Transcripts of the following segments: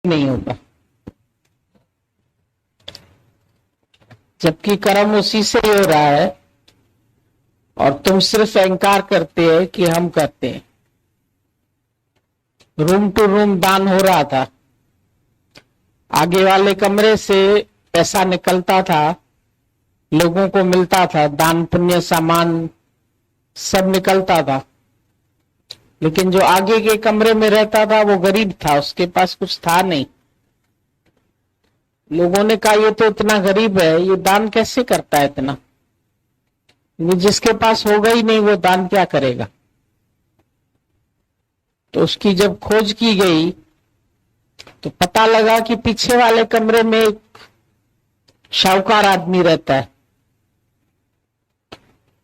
नहीं होगा, जबकि कर्म उसी से ही हो रहा है और तुम सिर्फ अहंकार करते हैं कि हम करते हैं। रूम टू रूम दान हो रहा था, आगे वाले कमरे से पैसा निकलता था, लोगों को मिलता था, दान पुण्य सामान सब निकलता था, लेकिन जो आगे के कमरे में रहता था वो गरीब था, उसके पास कुछ था नहीं। लोगों ने कहा ये तो इतना गरीब है, ये दान कैसे करता है इतना, वो जिसके पास होगा ही नहीं वो दान क्या करेगा। तो उसकी जब खोज की गई तो पता लगा कि पीछे वाले कमरे में एक शाहूकार आदमी रहता है,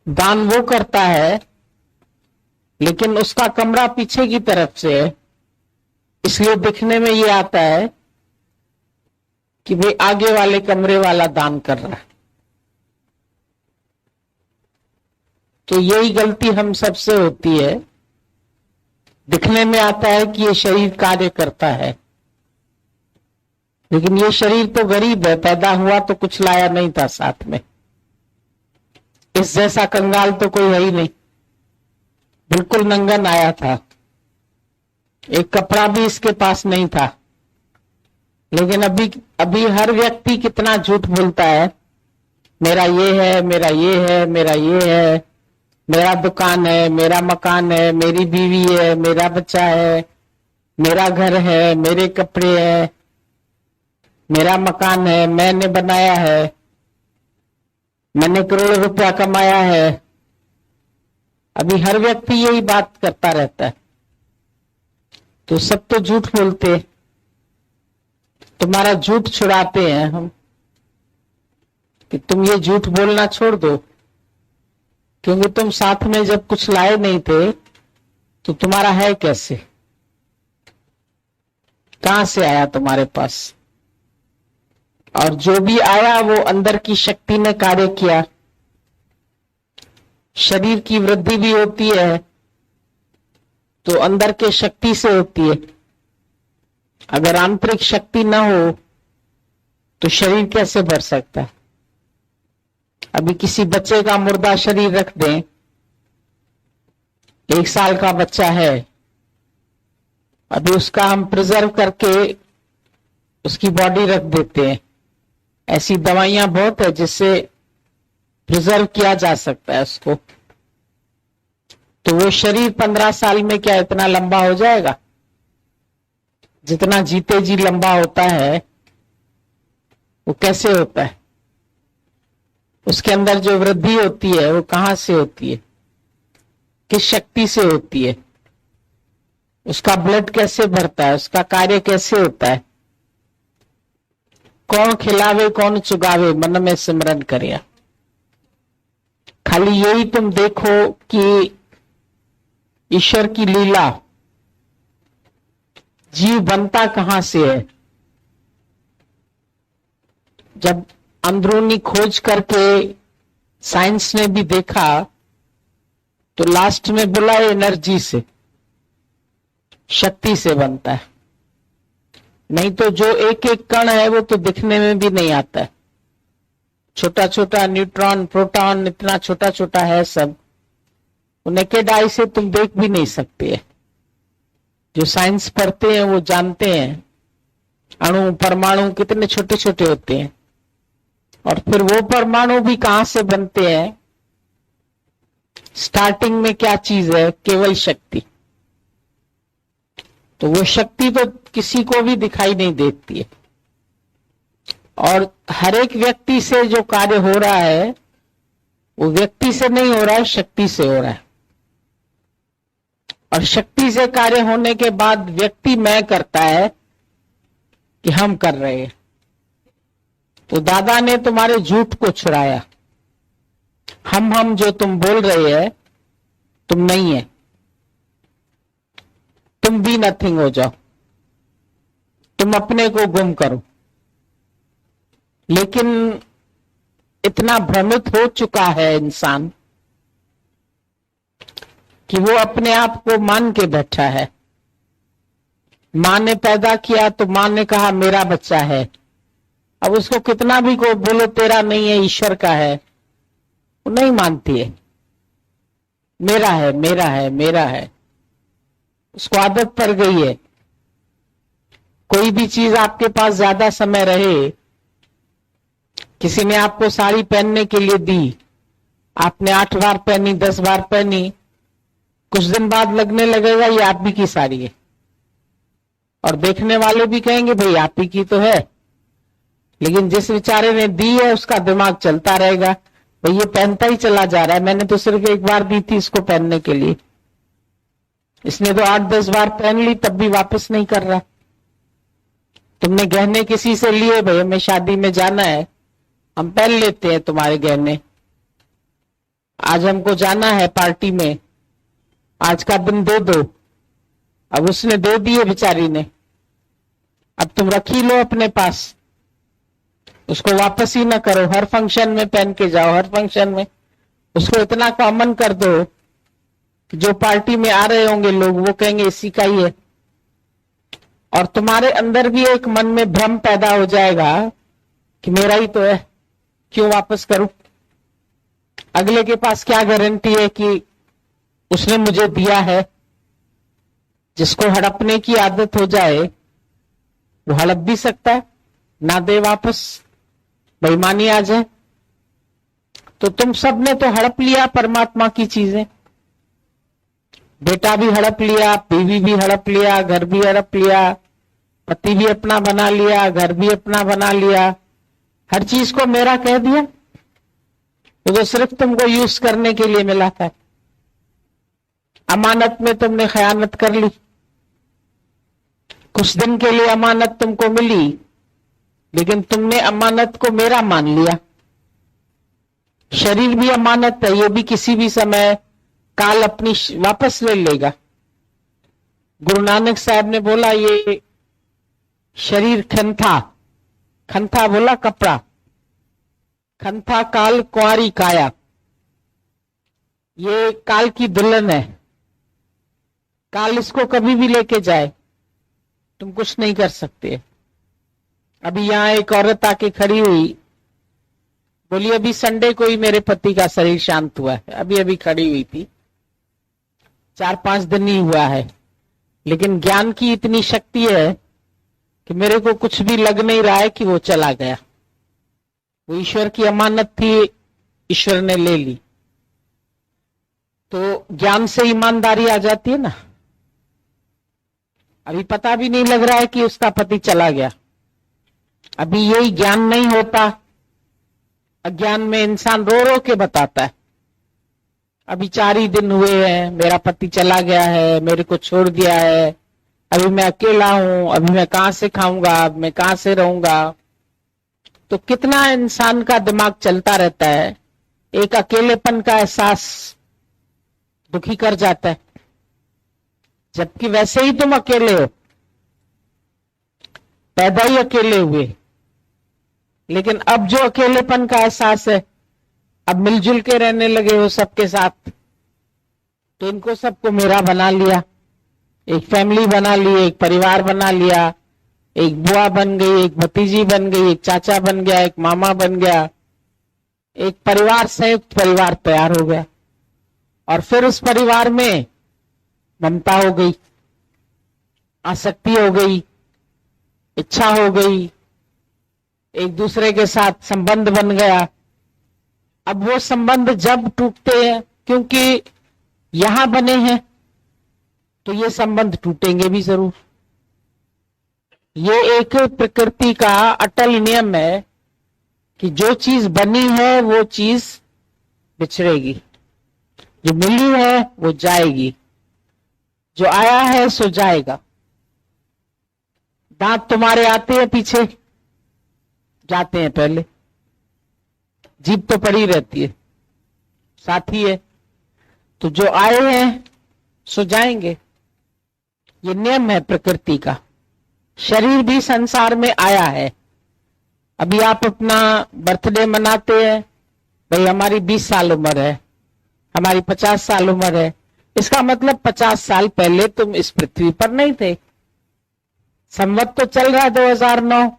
दान वो करता है लेकिन उसका कमरा पीछे की तरफ से है, इसलिए दिखने में ये आता है कि भाई आगे वाले कमरे वाला दान कर रहा है। तो यही गलती हम सबसे होती है, दिखने में आता है कि ये शरीर कार्य करता है, लेकिन ये शरीर तो गरीब है, पैदा हुआ तो कुछ लाया नहीं था साथ में, इस जैसा कंगाल तो कोई है ही नहीं, बिल्कुल नंगन आया था, एक कपड़ा भी इसके पास नहीं था। लेकिन अभी हर व्यक्ति कितना झूठ बोलता है, मेरा ये है, मेरा ये है, मेरा ये है, मेरा दुकान है, मेरा मकान है, मेरी बीवी है, मेरा बच्चा है, मेरा घर है, मेरे कपड़े हैं, मेरा मकान है, मैंने बनाया है, मैंने करोड़ों रुपया कमाया है। अभी हर व्यक्ति यही बात करता रहता है, तो सब तो झूठ बोलते, तुम्हारा झूठ छुड़ाते हैं हम कि तुम ये झूठ बोलना छोड़ दो, क्योंकि तुम साथ में जब कुछ लाए नहीं थे तो तुम्हारा है कैसे, कहां से आया तुम्हारे पास। और जो भी आया वो अंदर की शक्ति ने कार्य किया। शरीर की वृद्धि भी होती है तो अंदर के शक्ति से होती है, अगर आंतरिक शक्ति ना हो तो शरीर कैसे भर सकता है। अभी किसी बच्चे का मुर्दा शरीर रख दें, 1 साल का बच्चा है, अभी उसका हम प्रिजर्व करके उसकी बॉडी रख देते हैं, ऐसी दवाइयां बहुत है जिससे प्रिजर्व किया जा सकता है उसको, तो वो शरीर 15 साल में क्या इतना लंबा हो जाएगा, जितना जीते जी लंबा होता है वो कैसे होता है। उसके अंदर जो वृद्धि होती है वो कहां से होती है, किस शक्ति से होती है, उसका ब्लड कैसे भरता है, उसका कार्य कैसे होता है। कौन खिलावे कौन चुगावे, मन में सिमरन करिया। खाली यही तुम देखो कि ईश्वर की लीला, जीव बनता कहां से है। जब अंदरूनी खोज करके साइंस ने भी देखा तो लास्ट में बोला एनर्जी से, शक्ति से बनता है, नहीं तो जो एक एक कण है वो तो दिखने में भी नहीं आता है, छोटा छोटा न्यूट्रॉन प्रोटॉन इतना छोटा छोटा है सब, नेकेड आई से तुम देख भी नहीं सकते। जो साइंस पढ़ते हैं वो जानते हैं अणु परमाणु कितने छोटे छोटे होते हैं, और फिर वो परमाणु भी कहां से बनते हैं। स्टार्टिंग में क्या चीज है, केवल शक्ति, तो वो शक्ति तो किसी को भी दिखाई नहीं देती है, और हर एक व्यक्ति से जो कार्य हो रहा है वो व्यक्ति से नहीं हो रहा है, शक्ति से हो रहा है। और शक्ति से कार्य होने के बाद व्यक्ति मैं करता है कि हम कर रहे हैं। तो दादा ने तुम्हारे झूठ को छुड़ाया, हम जो तुम बोल रहे हैं तुम नहीं है, तुम भी नथिंग हो जाओ, तुम अपने को गुम करो। लेकिन इतना भ्रमित हो चुका है इंसान कि वो अपने आप को मान के बैठा है माँ ने पैदा किया तो माँ ने कहा मेरा बच्चा है। अब उसको कितना भी को बोलो तेरा नहीं है, ईश्वर का है, वो नहीं मानती है। मेरा है, मेरा है, मेरा है। उसको आदत पड़ गई है। कोई भी चीज आपके पास ज्यादा समय रहे, किसी ने आपको साड़ी पहनने के लिए दी, आपने 8 बार पहनी, 10 बार पहनी, कुछ दिन बाद लगने लगेगा ये आप ही की साड़ी है, और देखने वाले भी कहेंगे भाई आप ही की तो है। लेकिन जिस बेचारे ने दी है उसका दिमाग चलता रहेगा, भाई ये पहनता ही चला जा रहा है, मैंने तो सिर्फ एक बार दी थी इसको पहनने के लिए, इसने तो 8-10 बार पहन ली तब भी वापस नहीं कर रहा। तुमने गहने किसी से लिए, भाई हमें शादी में जाना है, हम पहन लेते हैं तुम्हारे गहने, आज हमको जाना है पार्टी में, आज का दिन दे दो। अब उसने दे दिए बेचारी ने, अब तुम रख ही लो अपने पास, उसको वापस ही ना करो, हर फंक्शन में पहन के जाओ, हर फंक्शन में उसको इतना कॉमन कर दो कि जो पार्टी में आ रहे होंगे लोग वो कहेंगे इसी का ही है। और तुम्हारे अंदर भी एक मन में भ्रम पैदा हो जाएगा कि मेरा ही तो है, क्यों वापस करूं। अगले के पास क्या गारंटी है कि उसने मुझे दिया है। जिसको हड़पने की आदत हो जाए वो हड़प भी सकता है, ना दे वापस, बेईमानी आ जाए। तो तुम सब ने तो हड़प लिया परमात्मा की चीजें, बेटा भी हड़प लिया, बीवी भी हड़प लिया, घर भी हड़प लिया, पति भी अपना बना लिया, घर भी अपना बना लिया, हर चीज को मेरा कह दिया। वो तो सिर्फ तुमको यूज करने के लिए मिला था। अमानत में तुमने खयानत कर ली, कुछ दिन के लिए अमानत तुमको मिली, लेकिन तुमने अमानत को मेरा मान लिया। शरीर भी अमानत है, ये भी किसी भी समय काल अपनी वापस ले लेगा। गुरु नानक साहब ने बोला ये शरीर खंथा, खंथा बोला कपड़ा, खंथा काल कुंवारी काया, ये काल की दुल्हन है, काल इसको कभी भी लेके जाए, तुम कुछ नहीं कर सकते। अभी यहां एक औरत आके खड़ी हुई, बोली अभी संडे को ही मेरे पति का शरीर शांत हुआ है, अभी अभी खड़ी हुई थी, 4-5 दिन ही हुआ है, लेकिन ज्ञान की इतनी शक्ति है कि मेरे को कुछ भी लग नहीं रहा है कि वो चला गया। वो ईश्वर की अमानत थी, ईश्वर ने ले ली। तो ज्ञान से ईमानदारी आ जाती है ना। अभी पता भी नहीं लग रहा है कि उसका पति चला गया, अभी यही ज्ञान नहीं होता। अज्ञान में इंसान रो रो के बताता है अभी 4 ही दिन हुए हैं, मेरा पति चला गया है, मेरे को छोड़ दिया है, अभी मैं अकेला हूं, अभी मैं कहां से खाऊंगा, मैं कहां से रहूंगा। तो कितना इंसान का दिमाग चलता रहता है, एक अकेलेपन का एहसास दुखी कर जाता है, जबकि वैसे ही तुम अकेले हो, पैदा ही अकेले हुए। लेकिन अब जो अकेलेपन का एहसास है, अब मिलजुल के रहने लगे हो सबके साथ, तो इनको सबको मेरा बना लिया, एक फैमिली बना ली, एक परिवार बना लिया, एक बुआ बन गई, एक भतीजी बन गई, एक चाचा बन गया, एक मामा बन गया, एक परिवार, संयुक्त परिवार तैयार हो गया। और फिर उस परिवार में ममता हो गई, आसक्ति हो गई, इच्छा हो गई, एक दूसरे के साथ संबंध बन गया। अब वो संबंध जब टूटते हैं, क्योंकि यहां बने हैं, तो ये संबंध टूटेंगे भी जरूर। ये एक प्रकृति का अटल नियम है कि जो चीज बनी है वो चीज बिछड़ेगी, जो मिली है वो जाएगी, जो आया है सो जाएगा। दांत तुम्हारे आते हैं पीछे, जाते हैं पहले, जीभ तो पड़ी रहती है, साथी है। तो जो आए हैं सो जाएंगे, ये नियम है प्रकृति का। शरीर भी संसार में आया है। अभी आप अपना बर्थडे मनाते हैं, भाई हमारी 20 साल उम्र है, हमारी 50 साल उम्र है, इसका मतलब 50 साल पहले तुम इस पृथ्वी पर नहीं थे। संवत तो चल रहा है 2009,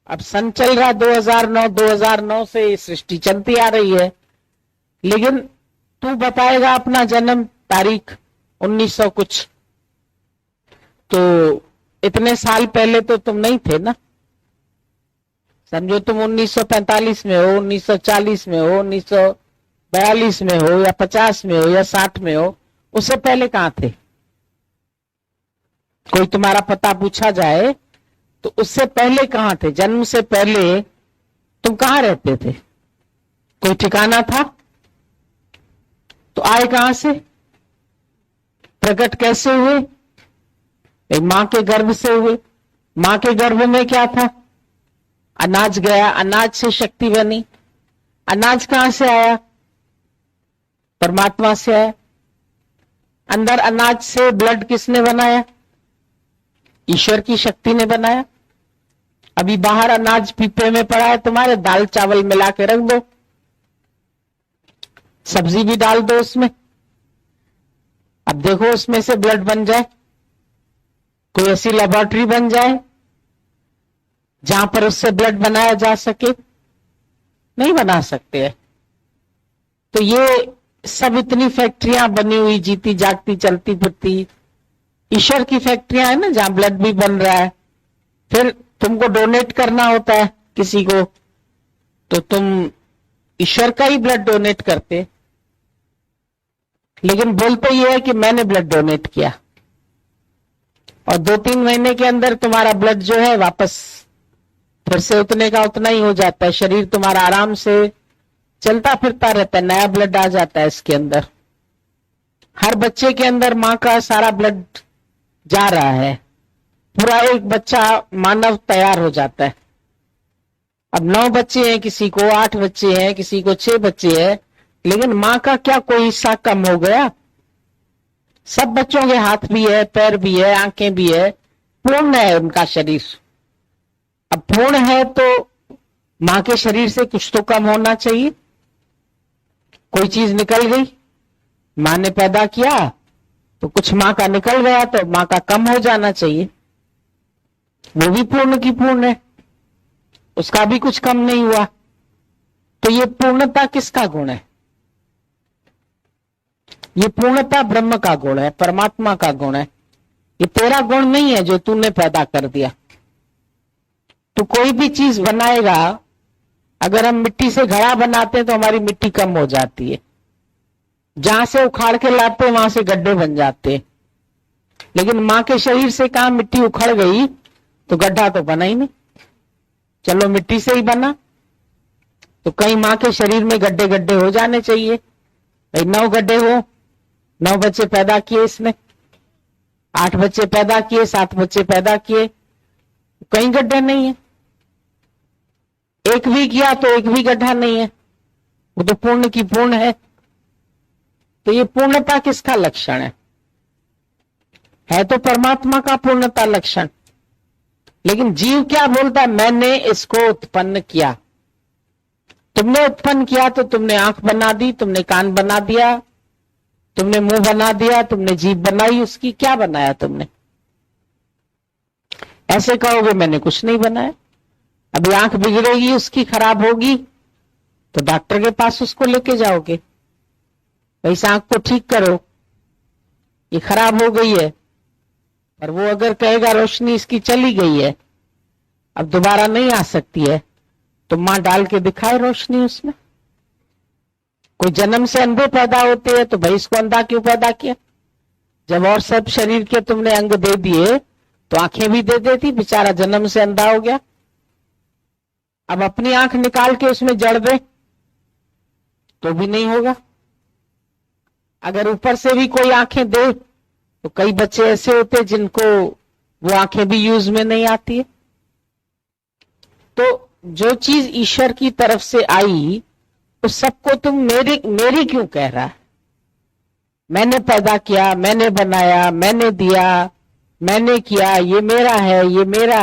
अब सन चल रहा है 2009, 2009 से सृष्टि चलती आ रही है। लेकिन तू बताएगा अपना जन्म तारीख 1900 कुछ, तो इतने साल पहले तो तुम नहीं थे ना। समझो तुम 1945 में हो, 1940 में हो, 1942 में हो, या 50 में हो, या 60 में हो, उससे पहले कहां थे? कोई तुम्हारा पता पूछा जाए तो उससे पहले कहां थे? जन्म से पहले तुम कहां रहते थे? कोई ठिकाना था? तो आए कहां से? प्रकट कैसे हुए? मां के गर्भ से हुए। मां के गर्भ में क्या था? अनाज गया, अनाज से शक्ति बनी। अनाज कहां से आया? परमात्मा से आया। अंदर अनाज से ब्लड किसने बनाया? ईश्वर की शक्ति ने बनाया। अभी बाहर अनाज पीपे में पड़ा है तुम्हारे, दाल चावल मिला के रख दो, सब्जी भी डाल दो उसमें, अब देखो उसमें से ब्लड बन जाए। कोई ऐसी लेबोरेटरी बन जाए जहां पर उससे ब्लड बनाया जा सके? नहीं बना सकते हैं। तो ये सब इतनी फैक्ट्रियां बनी हुई, जीती जागती चलती फिरती ईश्वर की फैक्ट्रियां है ना, जहां ब्लड भी बन रहा है। फिर तुमको डोनेट करना होता है किसी को, तो तुम ईश्वर का ही ब्लड डोनेट करते, लेकिन बोलते ये है कि मैंने ब्लड डोनेट किया, और 2-3 महीने के अंदर तुम्हारा ब्लड जो है वापस फिर से उतने का उतना ही हो जाता है। शरीर तुम्हारा आराम से चलता फिरता रहता है, नया ब्लड आ जाता है इसके अंदर। हर बच्चे के अंदर मां का सारा ब्लड जा रहा है, पूरा एक बच्चा मानव तैयार हो जाता है। अब 9 बच्चे हैं, किसी को 8 बच्चे हैं, किसी को 6 बच्चे हैं, लेकिन मां का क्या कोई हिस्सा कम हो गया? सब बच्चों के हाथ भी है, पैर भी है, आंखें भी है, पूर्ण है उनका शरीर। अब पूर्ण है तो मां के शरीर से कुछ तो कम होना चाहिए। कोई चीज निकल गई, मां ने पैदा किया तो कुछ मां का निकल गया, तो मां का कम हो जाना चाहिए। वो भी पूर्ण की पूर्ण है, उसका भी कुछ कम नहीं हुआ। तो ये पूर्णता किसका गुण है? ये पूर्णता ब्रह्म का गुण है, परमात्मा का गुण है। ये तेरा गुण नहीं है जो तूने पैदा कर दिया। तो कोई भी चीज बनाएगा, अगर हम मिट्टी से घड़ा बनाते हैं तो हमारी मिट्टी कम हो जाती है, जहां से उखाड़ के लाते हैं वहां से गड्ढे बन जाते हैं। लेकिन मां के शरीर से कहां मिट्टी उखड़ गई तो गड्ढा तो बना ही नहीं। चलो मिट्टी से ही बना तो कहीं मां के शरीर में गड्ढे गड्ढे हो जाने चाहिए। भाई 9 गड्ढे हो, 9 बच्चे पैदा किए इसने, 8 बच्चे पैदा किए, 7 बच्चे पैदा किए, कहीं गड्ढा नहीं है। एक भी किया तो एक भी गड्ढा नहीं है, वो तो पूर्ण की पूर्ण है। तो ये पूर्णता किसका लक्षण है तो परमात्मा का पूर्णता लक्षण। लेकिन जीव क्या बोलता है? मैंने इसको उत्पन्न किया। तुमने उत्पन्न किया तो तुमने आंख बना दी, तुमने कान बना दिया, तुमने मुंह बना दिया, तुमने जीभ बनाई, उसकी क्या बनाया तुमने? ऐसे कहोगे मैंने कुछ नहीं बनाया। अभी आंख बिगड़ेगी, उसकी खराब होगी तो डॉक्टर के पास उसको लेके जाओगे, इस आंख को ठीक करो, ये खराब हो गई है। पर वो अगर कहेगा रोशनी इसकी चली गई है, अब दोबारा नहीं आ सकती है, तो मां डाल के दिखाए रोशनी उसमें। कोई जन्म से अंधे पैदा होते हैं तो भाई इसको अंधा क्यों पैदा किया? जब और सब शरीर के तुमने अंग दे दिए तो आंखें भी दे देती, बेचारा जन्म से अंधा हो गया। अब अपनी आंख निकाल के उसमें जड़ दे तो भी नहीं होगा। अगर ऊपर से भी कोई आंखें दे तो कई बच्चे ऐसे होते जिनको वो आंखें भी यूज में नहीं आती है। तो जो चीज ईश्वर की तरफ से आई उस सबको तुम मेरी क्यों कह रहा है? मैंने पैदा किया, मैंने बनाया, मैंने दिया, मैंने किया, ये मेरा है, ये मेरा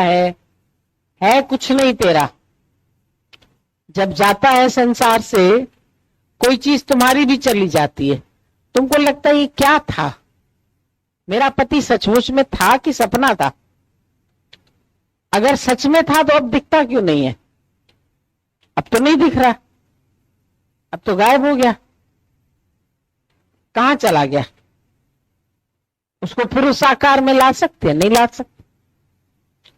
है कुछ नहीं तेरा। जब जाता है संसार से कोई चीज तुम्हारी भी चली जाती है, तुमको लगता है ये क्या था? मेरा पति सचमुच में था कि सपना था? अगर सच में था तो अब दिखता क्यों नहीं है? अब तो नहीं दिख रहा, अब तो गायब हो गया। कहां चला गया? उसको फिर उस आकार में ला सकते हैं? नहीं ला सकते,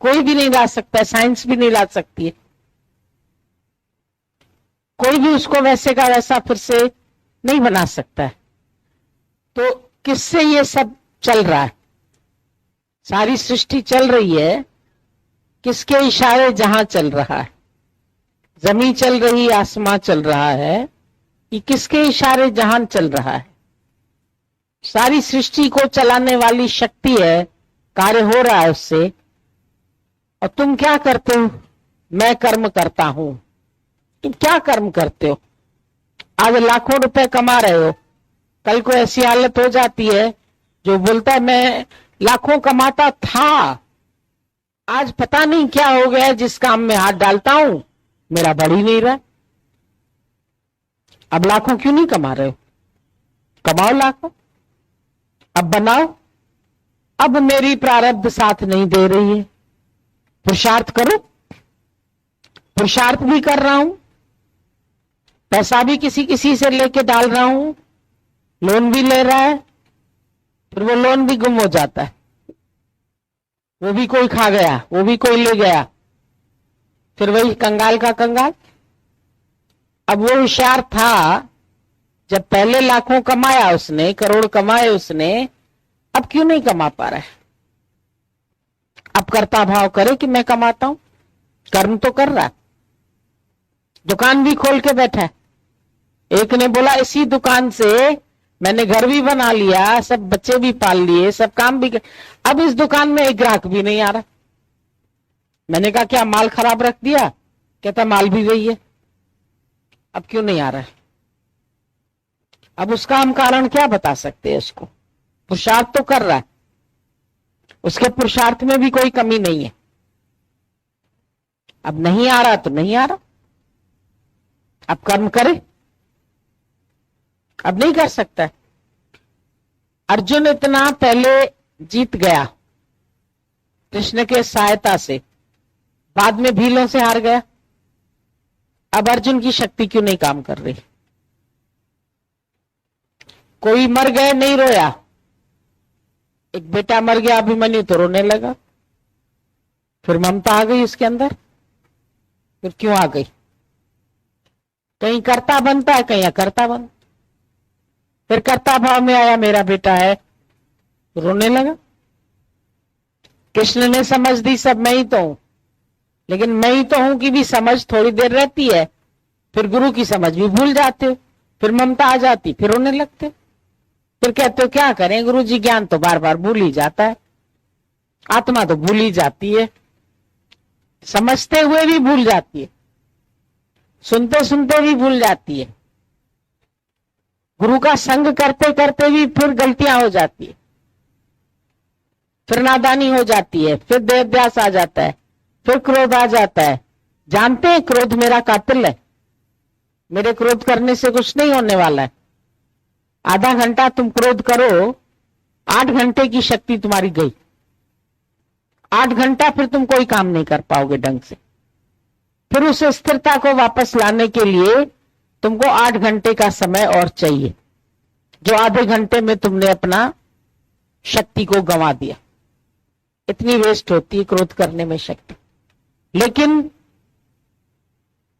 कोई भी नहीं ला सकता है, साइंस भी नहीं ला सकती है। कोई भी उसको वैसे का वैसा फिर से नहीं बना सकता है। तो किससे ये सब चल रहा है? सारी सृष्टि चल रही है किसके इशारे? जहां चल रहा है, जमीन चल रही, आसमां चल रहा है, ये किसके इशारे जहां चल रहा है? सारी सृष्टि को चलाने वाली शक्ति है, कार्य हो रहा है उससे। और तुम क्या करते हो? मैं कर्म करता हूं। तुम क्या कर्म करते हो? आज लाखों रुपए कमा रहे हो, कल को ऐसी हालत हो जाती है जो बोलता है मैं लाखों कमाता था, आज पता नहीं क्या हो गया, जिस काम में हाथ डालता हूं मेरा बढ़ ही नहीं रहा। अब लाखों क्यों नहीं कमा रहे हो? कमाओ लाखों, अब बनाओ। अब मेरी प्रारब्ध साथ नहीं दे रही है, पुरुषार्थ करो। पुरुषार्थ भी कर रहा हूं, पैसा भी किसी किसी से लेके डाल रहा हूं, लोन भी ले रहा है, फिर वो लोन भी गुम हो जाता है, वो भी कोई खा गया, वो भी कोई ले गया, फिर वही कंगाल का कंगाल। अब वो होशियार था, जब पहले लाखों कमाया उसने, करोड़ कमाए उसने, अब क्यों नहीं कमा पा रहा है? अब कर्ता भाव करे कि मैं कमाता हूं, कर्म तो कर रहा है, दुकान भी खोल के बैठा है। एक ने बोला इसी दुकान से मैंने घर भी बना लिया, सब बच्चे भी पाल लिए, सब काम भी कर... अब इस दुकान में एक ग्राहक भी नहीं आ रहा। मैंने कहा क्या माल खराब रख दिया? कहता माल भी वही है, अब क्यों नहीं आ रहा है? अब उसका हम कारण क्या बता सकते हैं? उसको पुरुषार्थ तो कर रहा है, उसके पुरुषार्थ में भी कोई कमी नहीं है। अब नहीं आ रहा तो नहीं आ रहा, अब कर्म करे, अब नहीं कर सकता। अर्जुन इतना पहले जीत गया कृष्ण के सहायता से, बाद में भीलों से हार गया। अब अर्जुन की शक्ति क्यों नहीं काम कर रही? कोई मर गए नहीं रोया, एक बेटा मर गया अभिमन्यु तो रोने लगा, फिर ममता आ गई उसके अंदर। फिर क्यों आ गई? कहीं कर्ता बनता है, कहीं अकर्ता बनता। फिर कर्ता भाव में आया, मेरा बेटा है, रोने लगा। कृष्ण ने समझ दी सब मैं ही तो हूं, लेकिन मैं ही तो हूं कि भी समझ थोड़ी देर रहती है, फिर गुरु की समझ भी भूल जाते हो, फिर ममता आ जाती, फिर रोने लगते, फिर कहते हो क्या करें गुरु जी, ज्ञान तो बार बार भूल ही जाता है, आत्मा तो भूल ही जाती है, समझते हुए भी भूल जाती है, सुनते सुनते भी भूल जाती है, गुरु का संग करते करते भी फिर गलतियां हो जाती है, फिर नादानी हो जाती है, फिर देहाध्यास आ जाता है, फिर क्रोध आ जाता है। जानते हैं क्रोध मेरा कातिल है, मेरे क्रोध करने से कुछ नहीं होने वाला है। आधा घंटा तुम क्रोध करो, 8 घंटे की शक्ति तुम्हारी गई, 8 घंटा फिर तुम कोई काम नहीं कर पाओगे ढंग से। फिर उस स्थिरता को वापस लाने के लिए तुमको 8 घंटे का समय और चाहिए, जो आधे घंटे में तुमने अपना शक्ति को गंवा दिया। इतनी वेस्ट होती है क्रोध करने में शक्ति। लेकिन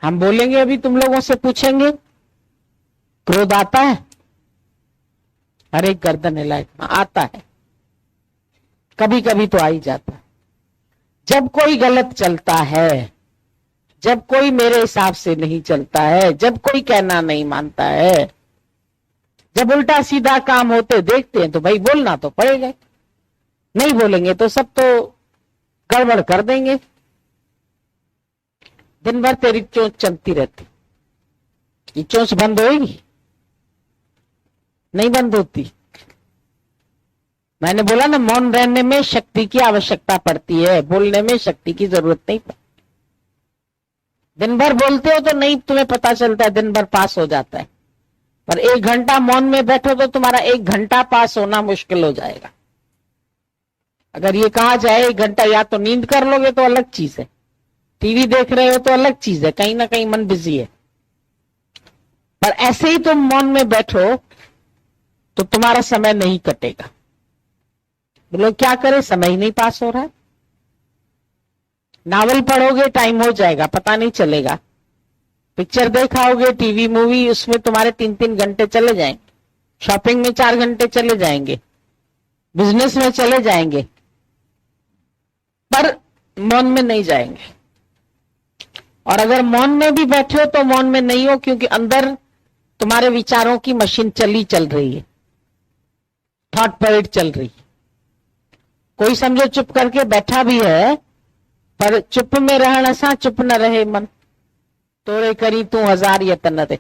हम बोलेंगे, अभी तुम लोगों से पूछेंगे क्रोध आता है? हर एक गर्दन हिलाए, आता है, कभी कभी तो आ ही जाता है। जब कोई गलत चलता है, जब कोई मेरे हिसाब से नहीं चलता है, जब कोई कहना नहीं मानता है, जब उल्टा सीधा काम होते देखते हैं, तो भाई बोलना तो पड़ेगा। नहीं बोलेंगे तो सब तो गड़बड़ कर देंगे। दिन भर तेरी चोंच चलती रहती, ये चोंच बंद होगी? नहीं बंद होती। मैंने बोला ना, मौन रहने में शक्ति की आवश्यकता पड़ती है, बोलने में शक्ति की जरूरत नहीं पड़ती। दिन भर बोलते हो तो नहीं तुम्हें पता चलता है, दिन भर पास हो जाता है, पर 1 घंटा मौन में बैठो तो तुम्हारा 1 घंटा पास होना मुश्किल हो जाएगा। अगर ये कहा जाए 1 घंटा या तो नींद कर लोगे तो अलग चीज है, टीवी देख रहे हो तो अलग चीज है, कहीं ना कहीं मन बिजी है। पर ऐसे ही तुम मौन में बैठो तो तुम्हारा समय नहीं कटेगा। बोलो क्या करे, समय ही नहीं पास हो रहा है। नावल पढ़ोगे टाइम हो जाएगा, पता नहीं चलेगा। पिक्चर देखाओगे, टीवी मूवी, उसमें तुम्हारे 3-3 घंटे चले जाएंगे। शॉपिंग में 4 घंटे चले जाएंगे, बिजनेस में चले जाएंगे, पर मौन में नहीं जाएंगे। और अगर मौन में भी बैठे हो तो मौन में नहीं हो, क्योंकि अंदर तुम्हारे विचारों की मशीन चल रही है, थॉट परेड चल रही है। कोई समझो चुप करके बैठा भी है, पर चुप में रहना सा चुप न रहे मन, तोड़े करी तू 1000 यतन रे।